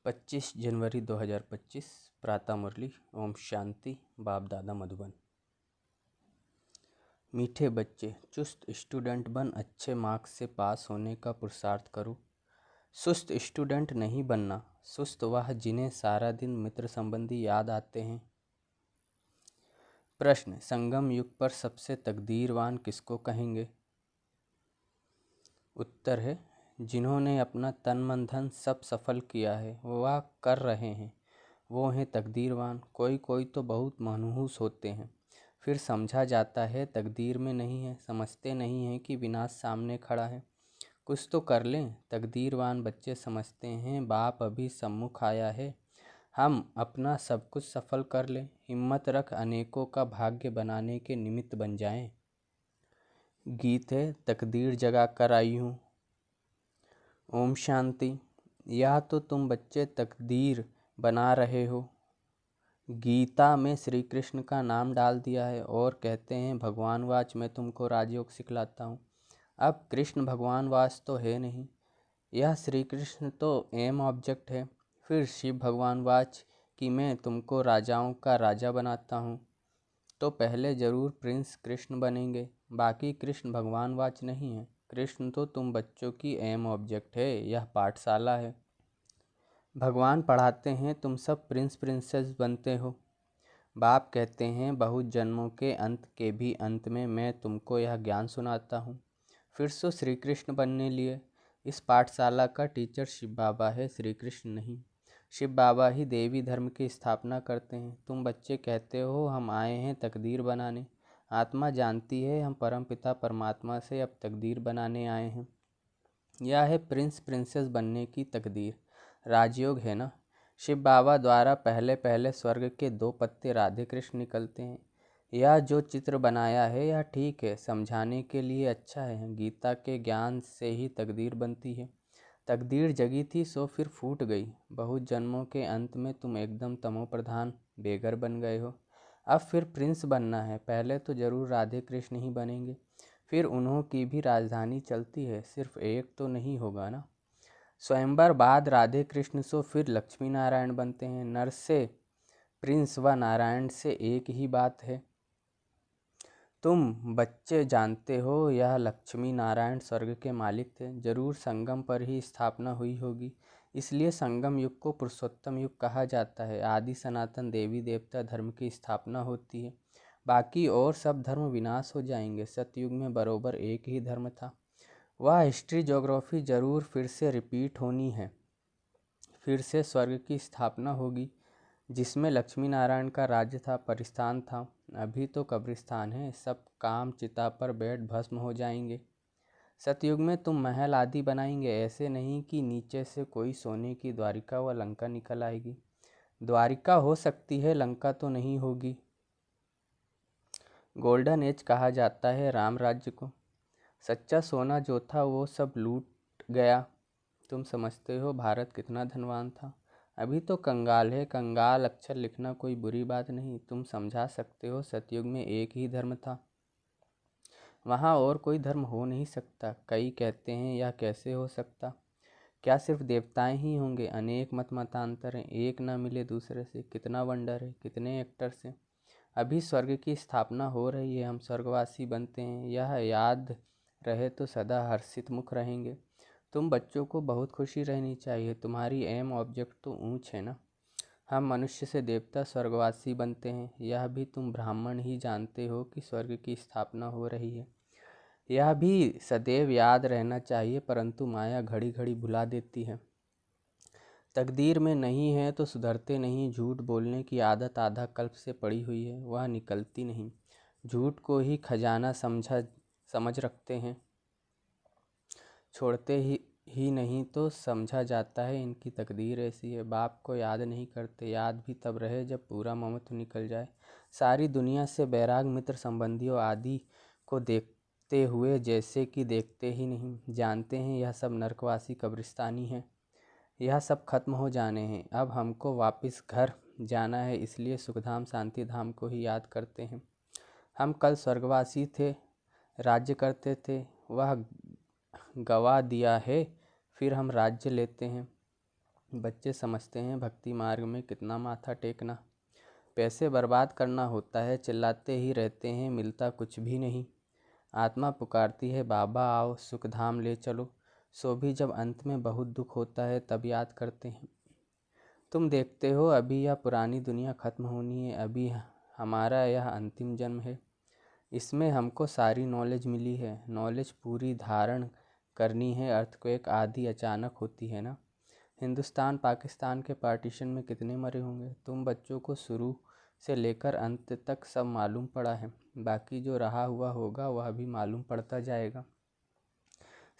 25 जनवरी 2025 प्रातः मुरली। ओम शांति। बाप दादा मधुबन। मीठे बच्चे, चुस्त स्टूडेंट बन अच्छे मार्क्स से पास होने का पुरुषार्थ करो। सुस्त स्टूडेंट नहीं बनना। सुस्त वह जिन्हें सारा दिन मित्र संबंधी याद आते हैं। प्रश्न, संगम युग पर सबसे तकदीरवान किसको कहेंगे? उत्तर है, जिन्होंने अपना तन मन धन सब सफल किया है, वह कर रहे हैं, वो हैं तकदीरवान। कोई कोई तो बहुत मनहूस होते हैं, फिर समझा जाता है तकदीर में नहीं है, समझते नहीं हैं कि विनाश सामने खड़ा है। कुछ तो कर लें। तकदीरवान बच्चे समझते हैं बाप अभी सम्मुख आया है, हम अपना सब कुछ सफल कर लें। हिम्मत रख, अनेकों का भाग्य बनाने के निमित्त बन जाएं। गीत है, तकदीर जगा कर आई हूँ। ओम शांति। यह तो तुम बच्चे तकदीर बना रहे हो। गीता में श्री कृष्ण का नाम डाल दिया है और कहते हैं भगवान वाच मैं तुमको राजयोग सिखलाता हूँ। अब कृष्ण भगवान वाच तो है नहीं, यह श्री कृष्ण तो एम ऑब्जेक्ट है। फिर शिव भगवान वाच कि मैं तुमको राजाओं का राजा बनाता हूँ, तो पहले जरूर प्रिंस कृष्ण बनेंगे, बाकी कृष्ण भगवान वाच नहीं है। कृष्ण तो तुम बच्चों की एम ऑब्जेक्ट है, यह पाठशाला है। भगवान पढ़ाते हैं, तुम सब प्रिंस प्रिंसेस बनते हो। बाप कहते हैं बहुत जन्मों के अंत के भी अंत में मैं तुमको यह ज्ञान सुनाता हूँ। फिर सो श्री कृष्ण बनने लिए। इस पाठशाला का टीचर शिव बाबा है, श्री कृष्ण नहीं। शिव बाबा ही देवी धर्म की स्थापना करते हैं। तुम बच्चे कहते हो हम आए हैं तकदीर बनाने। आत्मा जानती है हम परमपिता परमात्मा से अब तकदीर बनाने आए हैं। यह है प्रिंस प्रिंसेस बनने की तकदीर। राजयोग है ना। शिव बाबा द्वारा पहले पहले स्वर्ग के 2 पत्ते राधे कृष्ण निकलते हैं। यह जो चित्र बनाया है यह ठीक है, समझाने के लिए अच्छा है। गीता के ज्ञान से ही तकदीर बनती है। तकदीर जगी थी सो फिर फूट गई। बहुत जन्मों के अंत में तुम एकदम तमो प्रधान बेघर बन गए हो। अब फिर प्रिंस बनना है। पहले तो जरूर राधे कृष्ण ही बनेंगे, फिर उन्हों की भी राजधानी चलती है, सिर्फ एक तो नहीं होगा ना। स्वयंवर बाद राधे कृष्ण सो फिर लक्ष्मी नारायण बनते हैं। नर से प्रिंस व नारायण से एक ही बात है। तुम बच्चे जानते हो यह लक्ष्मी नारायण स्वर्ग के मालिक थे, जरूर संगम पर ही स्थापना हुई होगी, इसलिए संगम युग को पुरुषोत्तम युग कहा जाता है। आदि सनातन देवी देवता धर्म की स्थापना होती है, बाकी और सब धर्म विनाश हो जाएंगे। सतयुग में बरोबर एक ही धर्म था। वह हिस्ट्री ज्योग्राफी जरूर फिर से रिपीट होनी है। फिर से स्वर्ग की स्थापना होगी जिसमें लक्ष्मी नारायण का राज्य था, परिस्थान था। अभी तो कब्रिस्तान है, सब काम चिता पर बैठ भस्म हो जाएंगे। सतयुग में तुम महल आदि बनाएंगे, ऐसे नहीं कि नीचे से कोई सोने की द्वारिका व लंका निकल आएगी। द्वारिका हो सकती है, लंका तो नहीं होगी। गोल्डन एज कहा जाता है राम राज्य को। सच्चा सोना जो था वो सब लूट गया। तुम समझते हो भारत कितना धनवान था। अभी तो कंगाल है। कंगाल अक्षर लिखना कोई बुरी बात नहीं, तुम समझा सकते हो। सतयुग में एक ही धर्म था, वहाँ और कोई धर्म हो नहीं सकता। कई कहते हैं यह कैसे हो सकता, क्या सिर्फ देवताएं ही होंगे? अनेक मत मतांतर हैं, एक ना मिले दूसरे से। कितना वंडर है, कितने एक्टर से। अभी स्वर्ग की स्थापना हो रही है, हम स्वर्गवासी बनते हैं, यह याद रहे तो सदा हर्षित मुख रहेंगे। तुम बच्चों को बहुत खुशी रहनी चाहिए, तुम्हारी एम ऑब्जेक्ट तो ऊंच है ना। हम मनुष्य से देवता स्वर्गवासी बनते हैं, यह भी तुम ब्राह्मण ही जानते हो कि स्वर्ग की स्थापना हो रही है। यह भी सदैव याद रहना चाहिए, परंतु माया घड़ी घड़ी भुला देती है। तकदीर में नहीं है तो सुधरते नहीं। झूठ बोलने की आदत आधा कल्प से पड़ी हुई है, वह निकलती नहीं। झूठ को ही खजाना समझ रखते हैं, छोड़ते ही नहीं तो समझा जाता है इनकी तकदीर ऐसी है। बाप को याद नहीं करते, याद भी तब रहे जब पूरा ममत्व निकल जाए। सारी दुनिया से बैराग मित्र संबंधियों आदि को देखते हुए जैसे कि देखते ही नहीं, जानते हैं यह सब नरकवासी कब्रिस्तानी है, यह सब खत्म हो जाने हैं। अब हमको वापस घर जाना है, इसलिए सुखधाम शांति धाम को ही याद करते हैं। हम कल स्वर्गवासी थे, राज्य करते थे, वह गवा दिया है, फिर हम राज्य लेते हैं। बच्चे समझते हैं भक्ति मार्ग में कितना माथा टेकना, पैसे बर्बाद करना होता है। चिल्लाते ही रहते हैं, मिलता कुछ भी नहीं। आत्मा पुकारती है, बाबा आओ सुख धाम ले चलो। सो भी जब अंत में बहुत दुख होता है तब याद करते हैं। तुम देखते हो अभी यह पुरानी दुनिया खत्म होनी है, अभी हमारा यह अंतिम जन्म है। इसमें हमको सारी नॉलेज मिली है, नॉलेज पूरी धारण करनी है। अर्थक्वेक आदि अचानक होती है ना। हिंदुस्तान पाकिस्तान के पार्टीशन में कितने मरे होंगे। तुम बच्चों को शुरू से लेकर अंत तक सब मालूम पड़ा है, बाकी जो रहा हुआ होगा वह भी मालूम पड़ता जाएगा।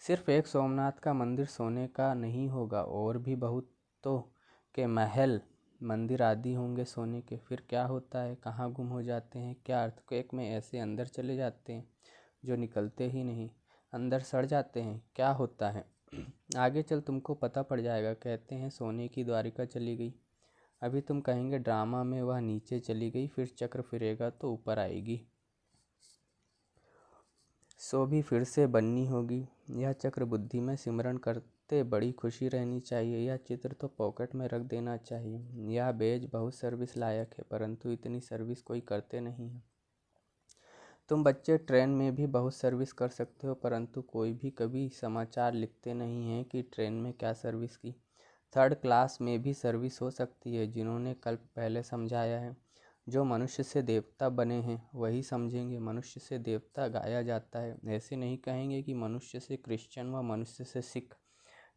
सिर्फ एक सोमनाथ का मंदिर सोने का नहीं होगा, और भी बहुत तो के महल मंदिर आदि होंगे सोने के। फिर क्या होता है, कहाँ गुम हो जाते हैं? क्या अर्थक्वेक में ऐसे अंदर चले जाते हैं जो निकलते ही नहीं, अंदर सड़ जाते हैं? क्या होता है आगे चल तुमको पता पड़ जाएगा। कहते हैं सोने की द्वारिका चली गई, अभी तुम कहेंगे ड्रामा में वह नीचे चली गई, फिर चक्र फिरेगा तो ऊपर आएगी। सो भी फिर से बननी होगी। यह चक्र बुद्धि में सिमरण करते बड़ी खुशी रहनी चाहिए। यह चित्र तो पॉकेट में रख देना चाहिए। यह बेज बहुत सर्विस लायक है, परंतु इतनी सर्विस कोई करते नहीं है। तुम बच्चे ट्रेन में भी बहुत सर्विस कर सकते हो, परंतु कोई भी कभी समाचार लिखते नहीं है कि ट्रेन में क्या सर्विस की। थर्ड क्लास में भी सर्विस हो सकती है। जिन्होंने कल्प पहले समझाया है, जो मनुष्य से देवता बने हैं वही समझेंगे। मनुष्य से देवता गाया जाता है, ऐसे नहीं कहेंगे कि मनुष्य से क्रिश्चियन व मनुष्य से सिख।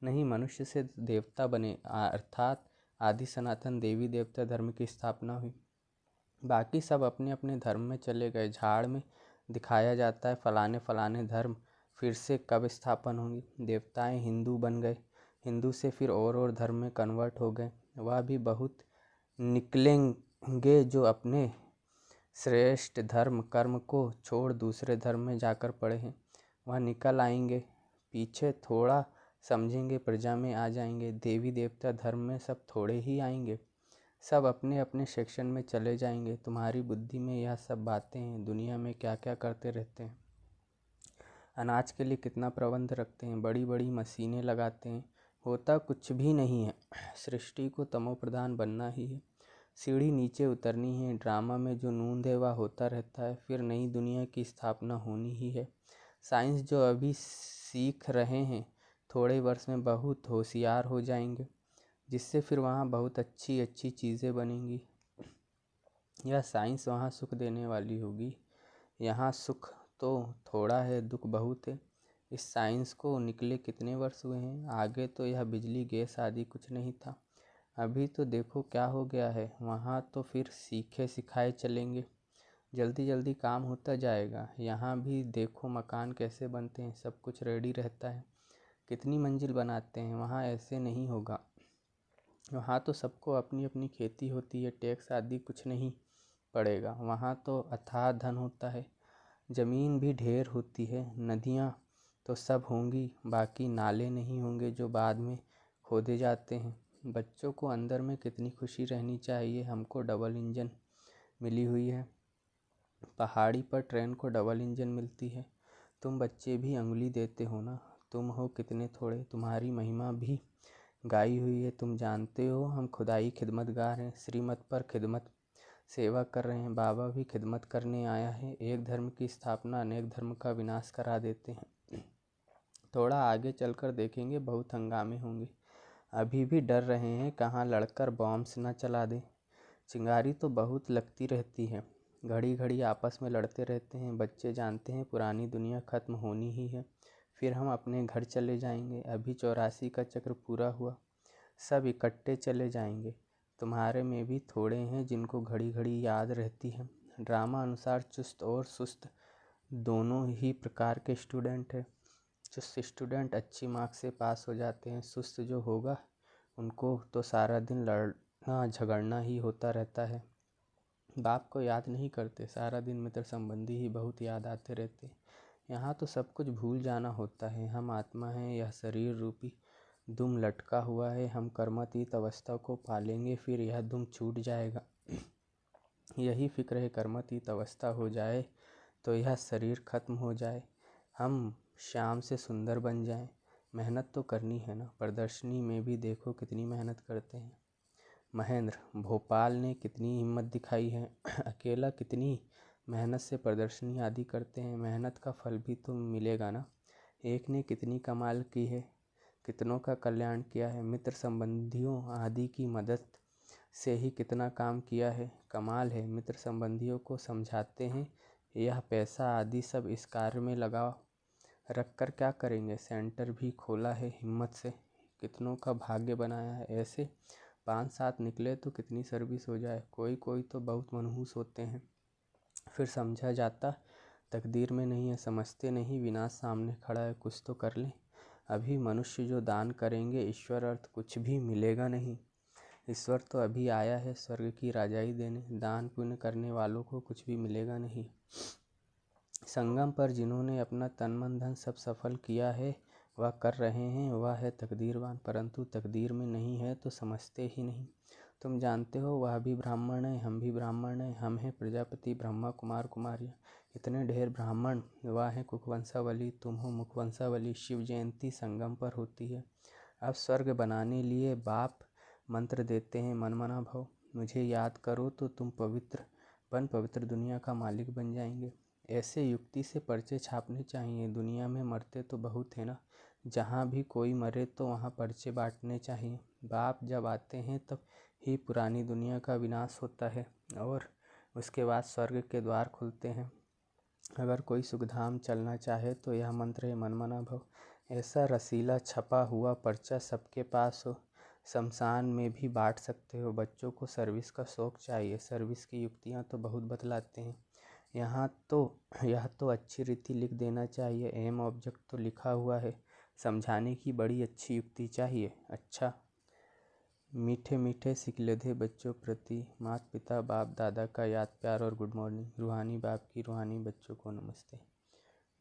नहीं, मनुष्य से देवता बने, अर्थात आदि सनातन देवी देवता धर्म की स्थापना हुई। बाकी सब अपने अपने धर्म में चले गए। झाड़ में दिखाया जाता है फलाने फलाने धर्म फिर से कब स्थापन होंगी। देवताएं हिंदू बन गए, हिंदू से फिर और धर्म में कन्वर्ट हो गए। वह भी बहुत निकलेंगे जो अपने श्रेष्ठ धर्म कर्म को छोड़ दूसरे धर्म में जाकर पड़े हैं। वह निकल आएंगे, पीछे थोड़ा समझेंगे, प्रजा में आ जाएंगे। देवी देवता धर्म में सब थोड़े ही आएंगे, सब अपने अपने सेक्शन में चले जाएंगे। तुम्हारी बुद्धि में यह सब बातें हैं। दुनिया में क्या क्या करते रहते हैं। अनाज के लिए कितना प्रबंध रखते हैं, बड़ी बड़ी मशीनें लगाते हैं, होता कुछ भी नहीं है। सृष्टि को तमो प्रधान बनना ही है, सीढ़ी नीचे उतरनी है। ड्रामा में जो नूंद है वह होता रहता है, फिर नई दुनिया की स्थापना होनी ही है। साइंस जो अभी सीख रहे हैं, थोड़े वर्ष में बहुत होशियार हो जाएंगे, जिससे फिर वहाँ बहुत अच्छी अच्छी चीज़ें बनेंगी। यह साइंस वहाँ सुख देने वाली होगी, यहाँ सुख तो थोड़ा है, दुख बहुत है। इस साइंस को निकले कितने वर्ष हुए हैं। आगे तो यह बिजली गैस आदि कुछ नहीं था, अभी तो देखो क्या हो गया है। वहाँ तो फिर सीखे सिखाए चलेंगे, जल्दी जल्दी काम होता जाएगा। यहाँ भी देखो मकान कैसे बनते हैं, सब कुछ रेडी रहता है, कितनी मंजिल बनाते हैं। वहाँ ऐसे नहीं होगा, वहाँ तो सबको अपनी अपनी खेती होती है, टैक्स आदि कुछ नहीं पड़ेगा। वहाँ तो अथाह धन होता है, ज़मीन भी ढेर होती है, नदियाँ तो सब होंगी, बाकी नाले नहीं होंगे जो बाद में खोदे जाते हैं। बच्चों को अंदर में कितनी खुशी रहनी चाहिए। हमको डबल इंजन मिली हुई है, पहाड़ी पर ट्रेन को डबल इंजन मिलती है। तुम बच्चे भी अंगुली देते हो ना, तुम हो कितने थोड़े, तुम्हारी महिमा भी गाई हुई है। तुम जानते हो हम खुदाई खिदमतगार हैं, श्रीमत पर खिदमत सेवा कर रहे हैं। बाबा भी खिदमत करने आया है। एक धर्म की स्थापना अनेक धर्म का विनाश करा देते हैं। थोड़ा आगे चलकर देखेंगे बहुत हंगामे होंगे। अभी भी डर रहे हैं कहाँ लड़कर बॉम्ब्स न चला दे। चिंगारी तो बहुत लगती रहती है, घड़ी घड़ी आपस में लड़ते रहते हैं। बच्चे जानते हैं पुरानी दुनिया खत्म होनी ही है, फिर हम अपने घर चले जाएंगे। अभी 84 का चक्र पूरा हुआ, सब इकट्ठे चले जाएंगे। तुम्हारे में भी थोड़े हैं जिनको घड़ी घड़ी याद रहती है। ड्रामा अनुसार चुस्त और सुस्त दोनों ही प्रकार के स्टूडेंट हैं। चुस्त स्टूडेंट अच्छी मार्क्स से पास हो जाते हैं, सुस्त जो होगा उनको तो सारा दिन लड़ना झगड़ना ही होता रहता है। बाप को याद नहीं करते, सारा दिन मित्र संबंधी ही बहुत याद आते रहते। यहाँ तो सब कुछ भूल जाना होता है। हम आत्मा हैं, यह शरीर रूपी दुम लटका हुआ है। हम कर्मातीत अवस्था को पालेंगे, फिर यह दुम छूट जाएगा। यही फिक्र है, कर्मातीत अवस्था हो जाए तो यह शरीर खत्म हो जाए, हम श्याम से सुंदर बन जाएं। मेहनत तो करनी है ना, प्रदर्शनी में भी देखो कितनी मेहनत करते हैं। महेंद्र, भोपाल ने कितनी हिम्मत दिखाई है, अकेला कितनी मेहनत से प्रदर्शनी आदि करते हैं, मेहनत का फल भी तो मिलेगा ना। एक ने कितनी कमाल की है, कितनों का कल्याण किया है, मित्र संबंधियों आदि की मदद से ही कितना काम किया है, कमाल है। मित्र संबंधियों को समझाते हैं, यह पैसा आदि सब इस कार्य में लगा रख कर क्या करेंगे, सेंटर भी खोला है हिम्मत से, कितनों का भाग्य बनाया है। ऐसे 5-7 निकले तो कितनी सर्विस हो जाए। कोई कोई तो बहुत मनहूस होते हैं, फिर समझा जाता तकदीर में नहीं है, समझते नहीं विनाश सामने खड़ा है, कुछ तो कर लें। अभी मनुष्य जो दान करेंगे ईश्वर अर्थ कुछ भी मिलेगा नहीं। ईश्वर तो अभी आया है स्वर्ग की राजाई देने, दान पुण्य करने वालों को कुछ भी मिलेगा नहीं। संगम पर जिन्होंने अपना तन मन धन सब सफल किया है, वह कर रहे हैं, वह है तकदीरवान, परंतु तकदीर में नहीं है तो समझते ही नहीं। तुम जानते हो वह भी ब्राह्मण है, हम भी ब्राह्मण हैं, हम हैं प्रजापति, ब्रह्मा, कुमार, कुमारियाँ, इतने ढेर ब्राह्मण, वह है कुकवंशावली, तुम हो मुखवंशावली। शिव जयंती संगम पर होती है। अब स्वर्ग बनाने लिए बाप मंत्र देते हैं, मनमना भव, मुझे याद करो तो तुम पवित्र दुनिया का मालिक बन जाएंगे। ऐसे युक्ति से पर्चे छापने चाहिए, दुनिया में मरते तो बहुत है ना, जहाँ भी कोई मरे तो वहाँ पर्चे बांटने चाहिए। बाप जब आते हैं तब ही पुरानी दुनिया का विनाश होता है और उसके बाद स्वर्ग के द्वार खुलते हैं। अगर कोई सुखधाम चलना चाहे तो यह मंत्र है, मनमना भव। ऐसा रसीला छपा हुआ पर्चा सबके पास हो, शमशान में भी बांट सकते हो। बच्चों को सर्विस का शौक चाहिए, सर्विस की युक्तियाँ तो बहुत बतलाते हैं। यह तो अच्छी रीति लिख देना चाहिए, एम ऑब्जेक्ट तो लिखा हुआ है, समझाने की बड़ी अच्छी युक्ति चाहिए। अच्छा, मीठे मीठे सिकलधे बच्चों प्रति माता पिता बाप दादा का याद प्यार और गुड मॉर्निंग। रूहानी बाप की रूहानी बच्चों को नमस्ते।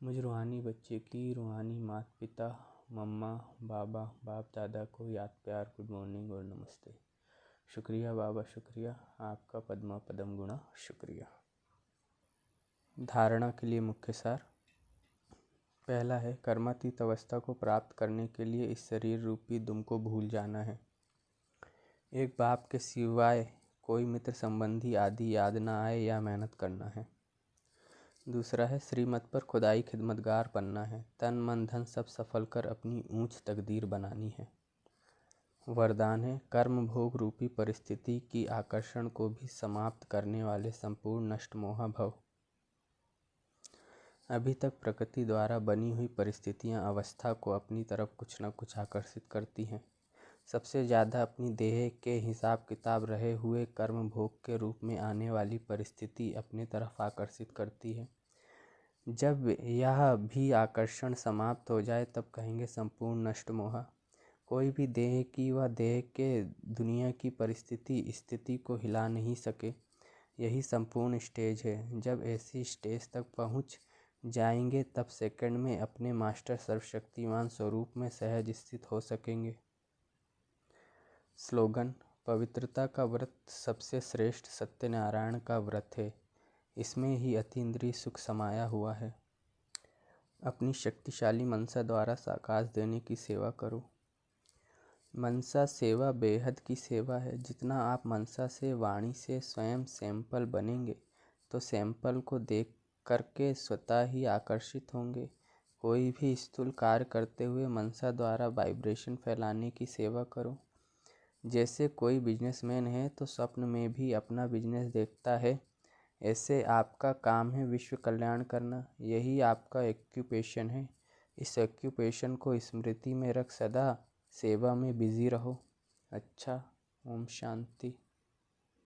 मुझ रूहानी बच्चे की रूहानी माता पिता मम्मा बाबा बाप दादा को याद प्यार गुड मॉर्निंग और नमस्ते। शुक्रिया बाबा, शुक्रिया आपका, पद्मा पदम गुणा, शुक्रिया। धारणा के लिए मुख्य सार। पहला है, कर्मातीत अवस्था को प्राप्त करने के लिए इस शरीर रूपी दुम को भूल जाना है। एक बाप के सिवाय कोई मित्र संबंधी आदि याद ना आए या मेहनत करना है। दूसरा है, श्रीमत पर खुदाई खिदमतगार बनना है, तन मन धन सब सफल कर अपनी ऊंच तकदीर बनानी है। वरदान है, कर्म भोग रूपी परिस्थिति की आकर्षण को भी समाप्त करने वाले संपूर्ण नष्ट मोहा भव। अभी तक प्रकृति द्वारा बनी हुई परिस्थितियां अवस्था को अपनी तरफ कुछ न कुछ आकर्षित करती हैं। सबसे ज़्यादा अपनी देह के हिसाब किताब रहे हुए कर्म भोग के रूप में आने वाली परिस्थिति अपने तरफ आकर्षित करती है। जब यह भी आकर्षण समाप्त हो जाए तब कहेंगे संपूर्ण नष्ट मोहा। कोई भी देह की व देह के दुनिया की परिस्थिति स्थिति को हिला नहीं सके, यही संपूर्ण स्टेज है। जब ऐसी स्टेज तक पहुँच जाएंगे तब सेकंड में अपने मास्टर सर्वशक्तिमान स्वरूप में सहज स्थित हो सकेंगे। स्लोगन, पवित्रता का व्रत सबसे श्रेष्ठ सत्यनारायण का व्रत है, इसमें ही अतीन्द्रिय सुख समाया हुआ है। अपनी शक्तिशाली मनसा द्वारा साकार देने की सेवा करो। मनसा सेवा बेहद की सेवा है। जितना आप मनसा से वाणी से स्वयं सैंपल बनेंगे तो सैंपल को देख करके स्वतः ही आकर्षित होंगे। कोई भी स्थूल कार्य करते हुए मनसा द्वारा वाइब्रेशन फैलाने की सेवा करो। जैसे कोई बिजनेसमैन है तो स्वप्न में भी अपना बिजनेस देखता है, ऐसे आपका काम है विश्व कल्याण करना, यही आपका एक्यूपेशन है। इस एक्यूपेशन को स्मृति में रख सदा सेवा में बिजी रहो। अच्छा, ओम शांति।